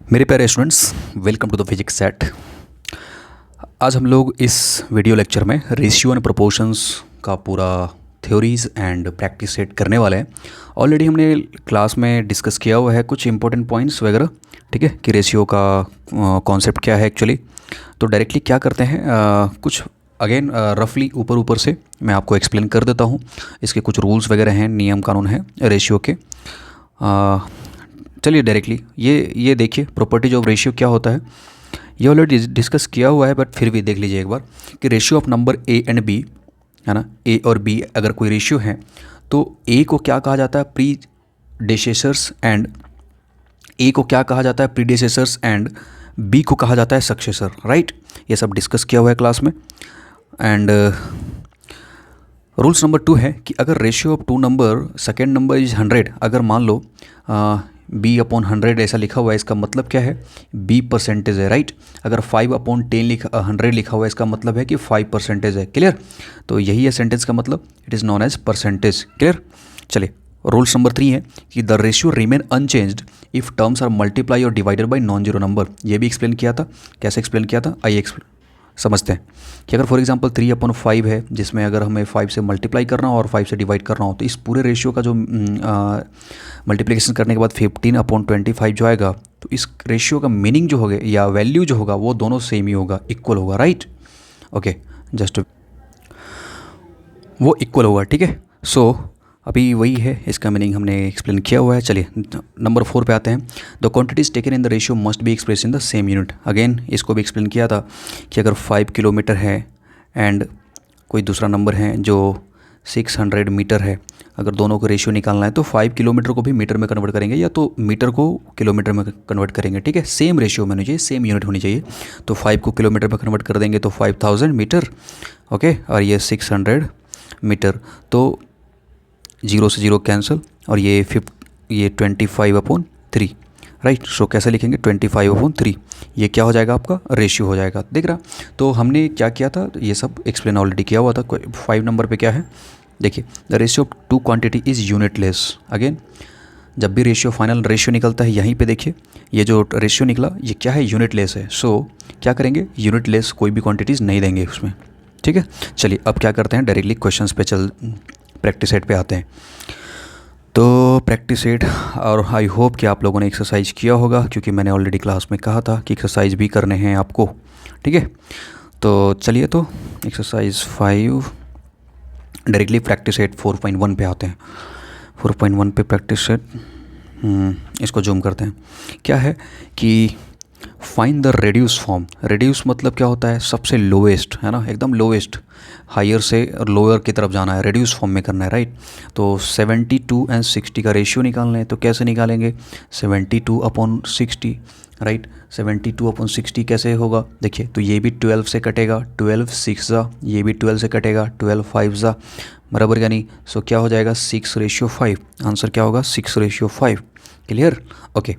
मेरे प्यारे students, welcome to the physics set. आज हम लोग इस वीडियो लेक्चर में रेशियो एंड प्रोपोर्शंस का पूरा थ्योरीज एंड प्रैक्टिस सेट करने वाले हैं। ऑलरेडी हमने क्लास में डिस्कस किया हुआ है कुछ इंपॉर्टेंट पॉइंट्स वगैरह, ठीक है, कि रेशियो का कॉन्सेप्ट क्या है एक्चुअली। तो डायरेक्टली क्या करते हैं, कुछ अगेन रफली ऊपर ऊपर से मैं आपको एक्सप्लेन कर देता हूँ। इसके कुछ रूल्स वगैरह हैं, नियम कानून हैं रेशियो के। चलिए डायरेक्टली ये देखिए, प्रॉपर्टीज ऑफ रेशियो क्या होता है ये ऑलरेडी डिस्कस किया हुआ है, बट फिर भी देख लीजिए एक बार कि ratio of number A and B, है ना, ए और बी अगर कोई रेशियो है तो ए को क्या कहा जाता है, प्रीडेसेसर्स एंड ए को क्या कहा जाता है, प्रीडेसेसर्स एंड बी को कहा जाता है सक्सेसर, राइट। ये सब डिस्कस किया हुआ है क्लास में। एंड रूल्स नंबर 2 है कि अगर ratio of two number, second number is 100, अगर मान लो बी अपॉन 100 ऐसा लिखा हुआ है, इसका मतलब क्या है, बी परसेंटेज है, राइट। अगर 5 अपॉन 100 लिखा हुआ है, इसका मतलब है कि 5 परसेंटेज है। क्लियर? तो यही है सेंटेंस का मतलब, it is known as percentage. Clear? चलिए, रूल्स नंबर 3 है कि the ratio remain unchanged if terms are multiply और divided by non zero number. ये भी एक्सप्लेन किया था। कैसे एक्सप्लेन किया था, आइए समझते हैं कि अगर फॉर एग्जांपल 3/5 है, जिसमें अगर हमें 5 से मल्टीप्लाई करना हो और 5 से डिवाइड करना हो, तो इस पूरे रेशियो का जो मल्टीप्लिकेशन करने के बाद 15/25 जो आएगा, तो इस रेशियो का मीनिंग जो होगा या वैल्यू जो होगा वो दोनों सेम ही होगा, इक्वल होगा, राइट। ओके, जस्ट वो इक्वल होगा, ठीक है। सो अभी वही है, इसका मीनिंग हमने एक्सप्लेन किया हुआ है। चलिए नंबर 4 पे आते हैं। The quantities taken in the ratio must be express in the same unit. Again इसको भी एक्सप्लेन किया था कि अगर 5 किलोमीटर है एंड कोई दूसरा नंबर है जो 600 मीटर है, अगर दोनों को रेशियो निकालना है तो 5 किलोमीटर को भी मीटर में कन्वर्ट करेंगे या तो मीटर को किलोमीटर में कन्वर्ट करेंगे, ठीक है। सेम रेशियो में होनी चाहिए, सेम यूनिट होनी चाहिए। तो 5 को किलोमीटर में कन्वर्ट कर देंगे तो 5000 मीटर, ओके, और ये 600 मीटर, तो 0 से 0 कैंसिल, और ये 25/3, राइट। सो कैसे लिखेंगे, 25/3, ये क्या हो जाएगा, आपका रेशियो हो जाएगा, दिख रहा। तो हमने क्या किया था, ये सब एक्सप्लेन ऑलरेडी किया हुआ था। 5 नंबर पे क्या है, देखिए, the ratio of two quantity is unitless. Again जब भी रेशियो, फाइनल रेशियो निकलता है, यहीं पे देखिए ये जो रेशियो निकला ये क्या है, यूनिटलेस है। सो क्या करेंगे, यूनिटलेस कोई भी क्वांटिटीज़ नहीं देंगे उसमें, ठीक है। चलिए अब क्या करते हैं, डायरेक्टली क्वेश्चंस पे प्रैक्टिस सेट पे आते हैं। तो प्रैक्टिस सेट, और आई होप कि आप लोगों ने एक्सरसाइज किया होगा, क्योंकि मैंने ऑलरेडी क्लास में कहा था कि एक्सरसाइज भी करने हैं आपको, ठीक है। तो चलिए, तो एक्सरसाइज 5, डायरेक्टली प्रैक्टिस सेट 4.1 पे आते हैं। 4.1 पे प्रैक्टिस सेट, इसको जूम करते हैं। क्या है कि find the reduce form. Reduce मतलब क्या होता है, सबसे लोएस्ट, है ना, एकदम लोएस्ट, हायर से लोअर की तरफ जाना है, रेड्यूस फॉर्म में करना है, राइट। तो 72 एंड 60 का रेशियो निकालना है, तो कैसे निकालेंगे, 72/60, राइट। 72/60 कैसे होगा, देखिए, तो ये भी 12 से कटेगा, 12 6 जा, ये भी 12 से कटेगा, 12 5 जा, बराबर या नहीं। सो क्या हो जाएगा, 6/5। आंसर क्या होगा, 6/5। क्लियर? ओके।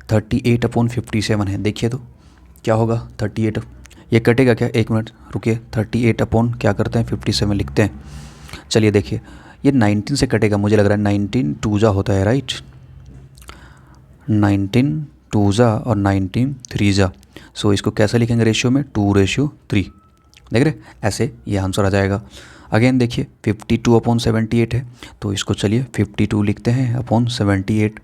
38/57 है, देखिए तो क्या होगा, 38, ये कटेगा क्या, एक मिनट रुकिए, 38 क्या करते हैं, 57 लिखते हैं। चलिए देखिए, ये 19 से कटेगा, मुझे लग रहा है 19 2 जा होता है, राइट। 19 2 जा और 19 3 जा। सो इसको कैसे लिखेंगे रेशियो में, 2/3, देख रहे, ऐसे ये आंसर आ जाएगा। अगेन देखिए 52/78 है, तो इसको चलिए 52 लिखते हैं अपॉन 78।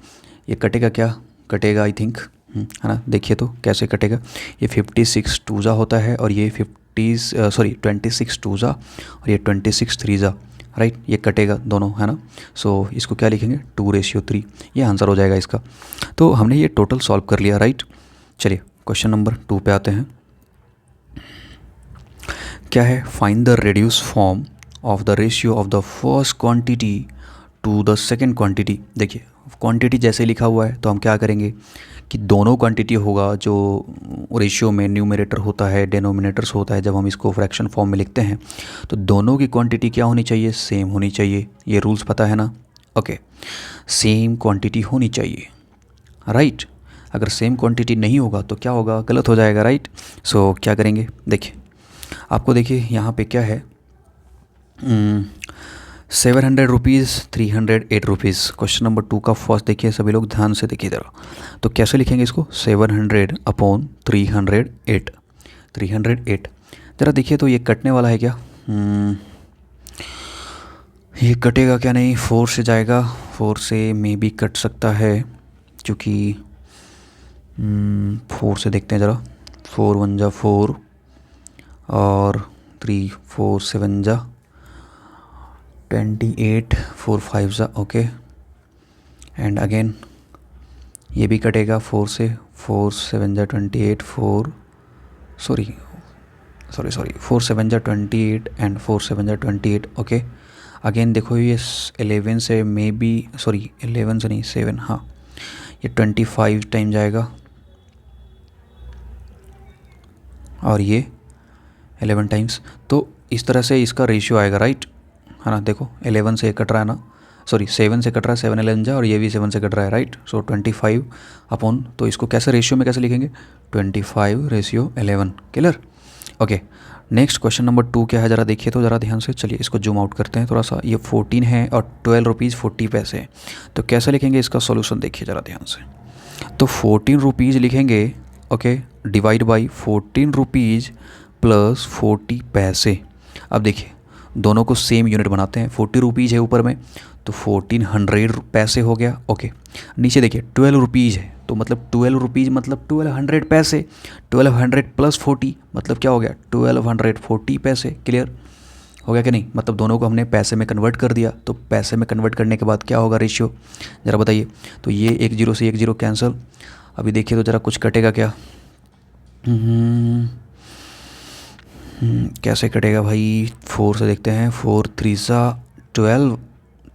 ये कटेगा क्या, कटेगा आई थिंक, है ना, देखिए तो कैसे कटेगा, ये 56 2 जा होता है, और ये 26 2 जा, और ये 26 3 जा, राइट। ये कटेगा दोनों, है ना। सो इसको क्या लिखेंगे, 2/3, ये आंसर हो जाएगा इसका। तो हमने ये टोटल सॉल्व कर लिया, राइट। चलिए क्वेश्चन नंबर 2 पे आते हैं। क्या है, find the reduce form of the ratio of the first quantity to the second quantity. देखिए क्वांटिटी जैसे लिखा हुआ है, तो हम क्या करेंगे कि दोनों क्वांटिटी होगा, जो रेशियो में न्यूमरेटर होता है, डेनोमिनेटर्स होता है, जब हम इसको फ्रैक्शन फॉर्म में लिखते हैं तो दोनों की क्वांटिटी क्या होनी चाहिए, सेम होनी चाहिए। ये रूल्स पता है ना, ओके। सेम क्वांटिटी होनी चाहिए, राइट। अगर सेम क्वांटिटी नहीं होगा तो क्या होगा, गलत हो जाएगा, राइट। सो क्या करेंगे, देखिए आपको, देखिए यहाँ पे क्या है, 700 रुपीज़ 308 रुपीज़। क्वेश्चन नंबर 2 का फर्स्ट देखिए, सभी लोग ध्यान से देखिए ज़रा। तो कैसे लिखेंगे इसको, 700 अपॉन 308, 308। ज़रा देखिए तो ये कटने वाला है क्या? ये कटेगा क्या? नहीं, 4 से जाएगा, 4 से मे बी कट सकता है, क्योंकि 4 से देखते हैं ज़रा। 4 1 जा 4 और 3 4 7 जा 28, 4 5 जा ओके, एंड अगेन ये भी कटेगा 4 से, 4 7 जा 28, 4 सॉरी 4 7 जा 28 एंड 4 7 जा 28 ओके। अगेन देखो ये 11 से मे बी, सॉरी 11 से नहीं 7, हाँ ये 25 टाइम जाएगा और ये 11 टाइम्स। तो इस तरह से इसका रेशियो आएगा, राइट है ना। देखो 11 से कट रहा है ना, सॉरी 7 से कट रहा है, 7 11 जा, और ये भी 7 से कट रहा है, राइट। सो 25 अपॉन, तो इसको कैसे रेशियो में कैसे लिखेंगे, 25:11, clear okay. Next question number 2 क्या है ज़रा देखिए तो ज़रा ध्यान से। चलिए इसको जूम आउट करते हैं थोड़ा सा। ये 14 है और 12 रुपीज़ 40 पैसे। तो कैसे लिखेंगे इसका सॉल्यूशन देखिए ज़रा ध्यान से। तो 14 रुपीज़ लिखेंगे okay, divide by 14 rupees plus 40 पैसे। अब देखिए दोनों को सेम यूनिट बनाते हैं, 40 रुपीज़ है ऊपर में तो 1400 पैसे हो गया ओके। नीचे देखिए 12 रुपीज़ है तो मतलब 12 रुपीज़ मतलब 1200 पैसे, 1200 प्लस 40 मतलब क्या हो गया 1240 पैसे। क्लियर हो गया कि नहीं, मतलब दोनों को हमने पैसे में कन्वर्ट कर दिया। तो पैसे में कन्वर्ट करने के बाद क्या होगा रेशियो, ज़रा बताइए। तो ये 1 0 से 1 0 कैंसिल। अभी देखिए तो ज़रा कुछ कटेगा क्या, कैसे कटेगा भाई, 4 से देखते हैं। 4 3 सा 12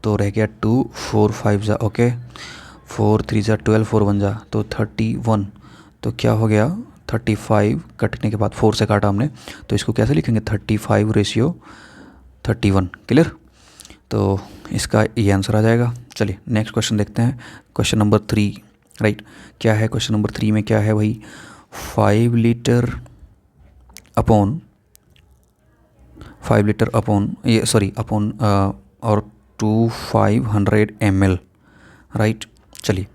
तो रह गया 2, 4 5 जा ओके, 4 3 जा 12, 4 1 जा तो 31। तो क्या हो गया 35 कटने के बाद 4 से काटा हमने, तो इसको कैसे लिखेंगे 35:31। क्लियर, तो इसका ये आंसर आ जाएगा। चलिए नेक्स्ट क्वेश्चन देखते हैं, क्वेश्चन नंबर 3 राइट। क्या है क्वेश्चन नंबर 3 में, क्या है भाई, 5 लीटर अपॉन ये सॉरी अपॉन और 500 ml राइट। चलिए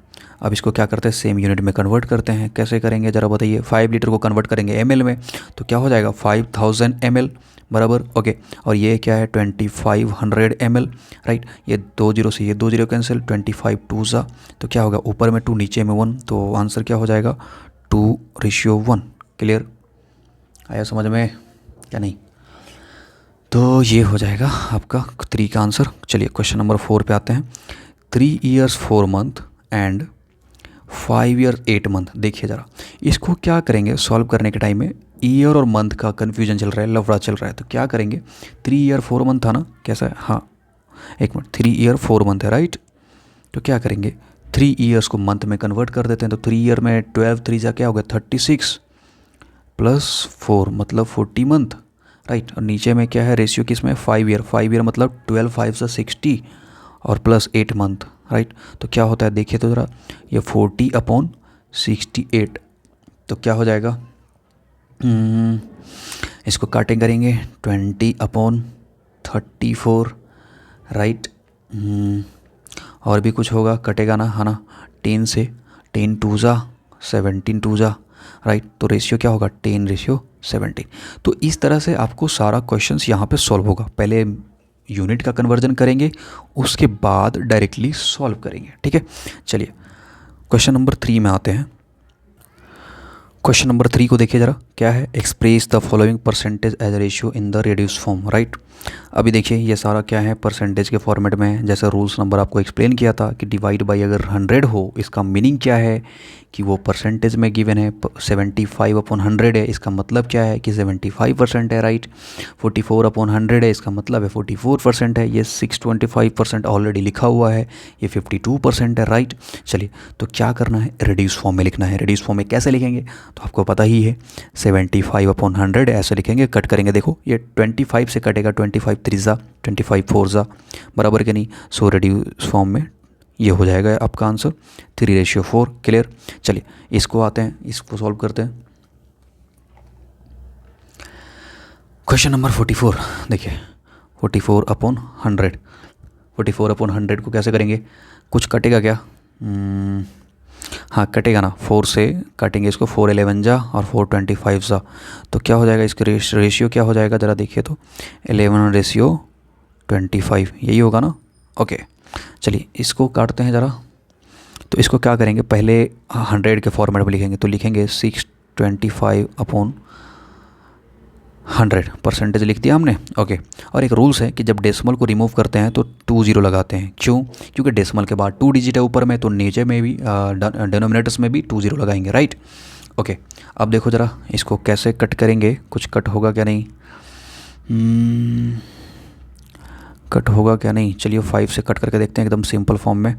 अब इसको क्या करते हैं, सेम यूनिट में कन्वर्ट करते हैं। कैसे करेंगे ज़रा बताइए। 5 लीटर को कन्वर्ट करेंगे ml में, तो क्या हो जाएगा 5000 ml बराबर ओके। और ये क्या है 2500 ml राइट। ये 2 0 से ये 2 0 कैंसिल, 25 2 सा तो क्या होगा ऊपर में 2 नीचे में 1, तो आंसर क्या हो जाएगा 2:1। क्लियर, आया समझ में क्या नहीं। तो ये हो जाएगा आपका 3 का आंसर। चलिए क्वेश्चन नंबर 4 पे आते हैं। 3 years 4 month and 5 years 8 month। देखिए ज़रा इसको क्या करेंगे सॉल्व करने के टाइम में, ईयर और मंथ का कन्फ्यूजन चल रहा है, लफड़ा चल रहा है। तो क्या करेंगे, 3 year 4 month था ना, कैसा है, हाँ एक मिनट, 3 year 4 month है राइट। तो क्या करेंगे 3 years को मंथ में कन्वर्ट कर देते हैं। तो 3 year में 12 3 जा क्या हो गया 36 प्लस 4 मतलब 40 मंथ राइट। और नीचे में क्या है रेशियो किस में, 5 ईयर मतलब 12 5 से 60 और प्लस 8 मंथ राइट। तो क्या होता है देखिए तो ज़रा, ये 40/68 तो क्या हो जाएगा, इसको काटें करेंगे 20/34 राइट। और भी कुछ होगा कटेगा ना, है ना, 10 से 10 2 जा 17 2 जा राइट। तो रेशियो क्या होगा 10:17। तो इस तरह से आपको सारा क्वेश्चंस यहाँ पे सॉल्व होगा। पहले यूनिट का कन्वर्जन करेंगे, उसके बाद डायरेक्टली सॉल्व करेंगे, ठीक है। चलिए क्वेश्चन नंबर 3 में आते हैं। क्वेश्चन नंबर 3 को देखिए ज़रा, क्या है, express the following percentage as ratio in the reduce form right. अभी देखिए ये सारा क्या है परसेंटेज के फॉर्मेट में है। जैसे रूल्स नंबर आपको एक्सप्लेन किया था कि डिवाइड बाई अगर 100 हो, इसका मीनिंग क्या है कि वो परसेंटेज में गिवन है। 75/100 है, इसका मतलब क्या है कि 75% है राइट। 44/100 है, इसका मतलब है 44% है। ये 625% ऑलरेडी लिखा हुआ है, ये 52% है राइट। चलिए तो क्या करना है, रिड्यूस फॉर्म में लिखना है। रिड्यूस फॉर्म में कैसे लिखेंगे तो आपको पता ही है, 75/100 ऐसे लिखेंगे। कट करेंगे, देखो ये 25 से कटेगा, 25 3 जा 25 4 जा बराबर के नहीं। सो रिड्यूस फॉर्म में ये हो जाएगा आपका आंसर 3:4। क्लियर, चलिए इसको आते हैं, इसको सॉल्व करते हैं। क्वेश्चन नंबर 44 देखिए, 44/100 44/100 को कैसे करेंगे, कुछ कटेगा क्या? हाँ कटेगा ना, 4 से काटेंगे इसको, 4 11 जा और 4 25 जा, तो क्या हो जाएगा इसका रेशियो क्या हो जाएगा ज़रा देखिए तो, 11/25 यही होगा ना। ओके चलिए इसको काटते हैं ज़रा। तो इसको क्या करेंगे, पहले 100 के फॉर्मेट में लिखेंगे, तो लिखेंगे 625/100 परसेंटेज लिख दिया हमने। ओके और एक रूल्स है कि जब डेसिमल को रिमूव करते हैं तो 20 लगाते हैं, क्यों? क्योंकि डेसिमल के बाद 2 डिजिट है ऊपर में, तो नीचे में भी डिनोमिनेटर्स में भी 20 लगाएंगे, राइट। ओके अब देखो ज़रा इसको कैसे कट करेंगे, कुछ कट होगा क्या नहीं, कट होगा क्या नहीं, चलिए 5 से कट करके देखते हैं एकदम सिंपल फॉर्म में।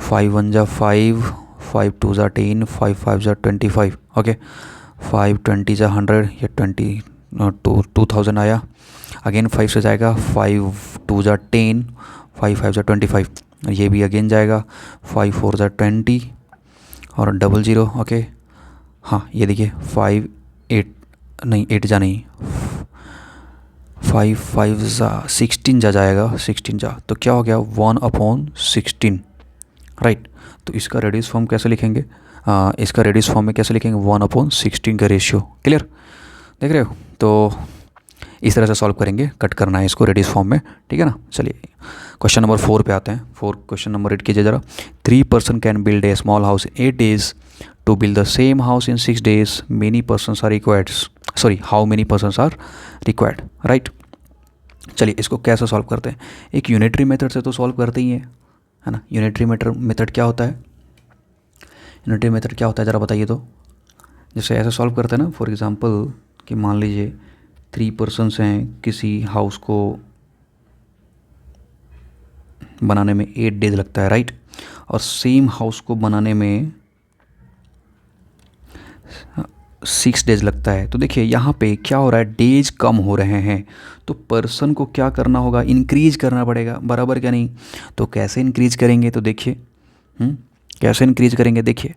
5 1 जा 5, 5 2 जा 10, 5 5 जा 25। ओके 5 20 जा 100, या 2000 आया। अगेन 5 से जाएगा, 5 2 जा 10, 5 5 जा 25, ये भी अगेन जाएगा, 5 4 जा 20 और 00। ओके हाँ ये देखिए 5 8 नहीं 8 जा नहीं, 5 5 जा 16 जा जाएगा, 16 जा, तो क्या हो गया 1/16, राइट। तो इसका रेडियस फॉर्म कैसे लिखेंगे, इसका रेडियस फॉर्म में कैसे लिखेंगे, 1/16 का रेशियो, क्लियर देख रहे हो। तो इस तरह से सॉल्व करेंगे, कट करना है इसको रेडियस फॉर्म में, ठीक है ना। चलिए क्वेश्चन नंबर 4 पे आते हैं। क्वेश्चन नंबर 8 कीजिए ज़रा। 3 person can build a small house 8 days, to build the same house in 6 days, many persons are required, sorry how many persons are required, right. चलिए इसको कैसे सॉल्व करते हैं, एक यूनिटरी मेथड से तो सॉल्व करते ही है ना। यूनिटरी मेथड क्या होता है, यूनिटरी मेथड क्या होता है ज़रा बताइए तो। जैसे ऐसे सॉल्व करते हैं ना, फॉर एग्जांपल कि मान लीजिए 3 पर्सनस हैं, किसी हाउस को बनाने में 8 days लगता है, राइट, और सेम हाउस को बनाने में 6 days लगता है। तो देखिए यहाँ पे क्या हो रहा है, डेज कम हो रहे हैं, तो पर्सन को क्या करना होगा, इंक्रीज करना पड़ेगा, बराबर क्या नहीं। तो कैसे इंक्रीज करेंगे, तो देखिए कैसे इंक्रीज करेंगे, देखिए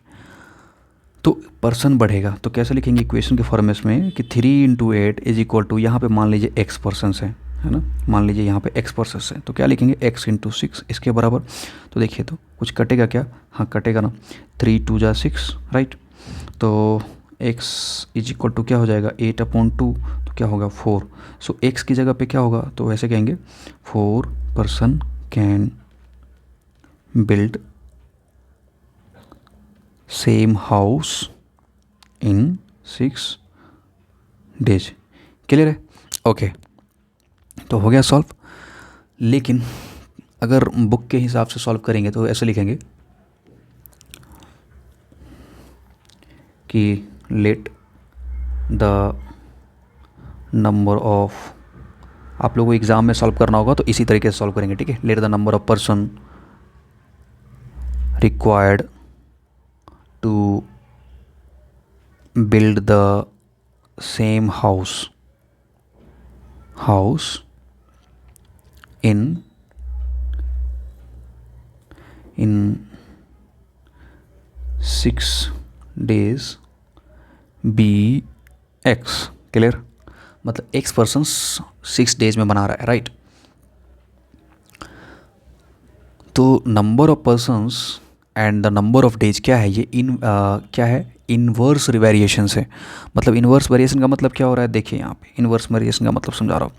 तो पर्सन बढ़ेगा, तो कैसे लिखेंगे इक्वेशन के फॉर्मेट में कि 3 × 8 इज इक्वल टू, यहाँ पे मान लीजिए x पर्सनस है ना, मान लीजिए यहाँ पे x पर्सनस है, तो क्या लिखेंगे x × 6 इसके बराबर। तो देखिए तो कुछ कटेगा क्या, हाँ कटेगा ना, 3 2 जा 6, राइट। तो x इज इक्वल टू क्या हो जाएगा 8/2, तो क्या होगा 4। सो x की जगह पे क्या होगा, तो वैसे कहेंगे 4 person can build same house in 6 days, clear है। ओके तो हो गया सॉल्व। लेकिन अगर बुक के हिसाब से सॉल्व करेंगे तो ऐसे लिखेंगे कि लेट द नंबर ऑफ, आप लोगों को एग्ज़ाम में सॉल्व करना होगा तो इसी तरीके से सॉल्व करेंगे, ठीक है। Let the number of person required to build the same house in 6 days be x, clear, मतलब x पर्सन 6 days में बना रहा है, राइट। तो number of persons and the number of days क्या है, ये क्या है, इन्वर्स वेरिएशन से। मतलब इन्वर्स वेरिएशन का मतलब क्या हो रहा है, देखिए यहाँ पे इन्वर्स वेरिएशन का मतलब समझा रहा हूँ,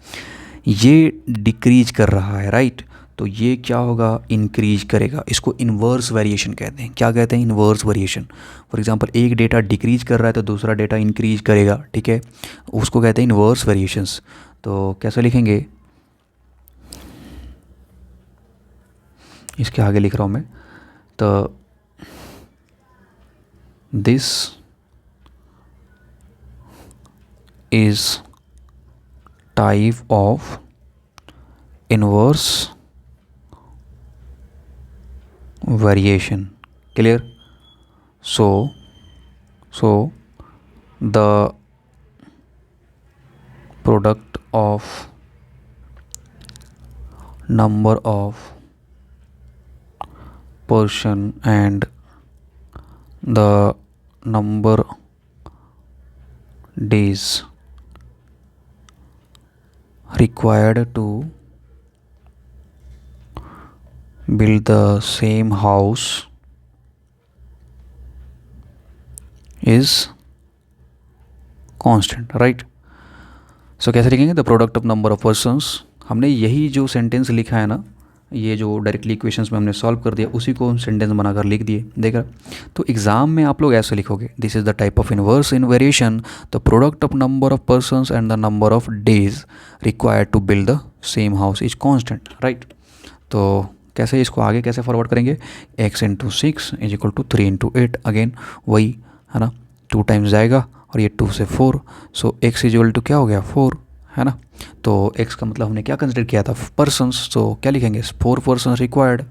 ये डिक्रीज कर रहा है, राइट, तो ये क्या होगा, इंक्रीज करेगा। इसको इन्वर्स वेरिएशन कहते हैं। क्या कहते हैं, इन्वर्स वेरिएशन। फॉर एग्जांपल एक डेटा डिक्रीज कर रहा है तो दूसरा डेटा इंक्रीज करेगा, ठीक है, उसको कहते हैं इन्वर्स वेरिएशंस। तो कैसे लिखेंगे, इसके आगे लिख रहा हूँ मैं, तो this is type of inverse variation, clear. So the product of number of person and the number days required to build the same house is constant, right. So कैसे लिखेंगे, the product of number of persons, हमने यही जो sentence लिखा है ना, ये जो डायरेक्टली इक्वेशंस में हमने सॉल्व कर दिया, उसी को हम सेंटेंस बनाकर लिख दिए, देख रहा। तो एग्जाम में आप लोग ऐसे लिखोगे, this is the type of inverse in variation, the product of number of persons and the number of days required to build the same house is constant, right. तो कैसे इसको आगे कैसे फॉरवर्ड करेंगे, x into 6 is equal to 3 into 8, again वही है ना, 2 times जाएगा और ये 2 से 4, सो x इज इक्वल टू क्या हो गया 4, है ना। तो x का मतलब हमने क्या कंसिडर किया था, पर्सन्स, तो क्या लिखेंगे 4 पर्सन्स रिक्वायर्ड,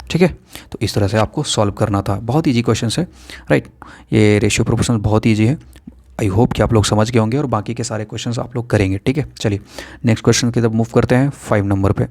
ठीक है। तो इस तरह से आपको सॉल्व करना था, बहुत ईजी क्वेश्चन है, राइट। ये रेशियो प्रोपोर्शन बहुत ईजी है, आई होप कि आप लोग समझ गए होंगे और बाकी के सारे क्वेश्चंस आप लोग करेंगे, ठीक है। चलिए नेक्स्ट क्वेश्चन की तरफ मूव करते हैं 5 नंबर पे।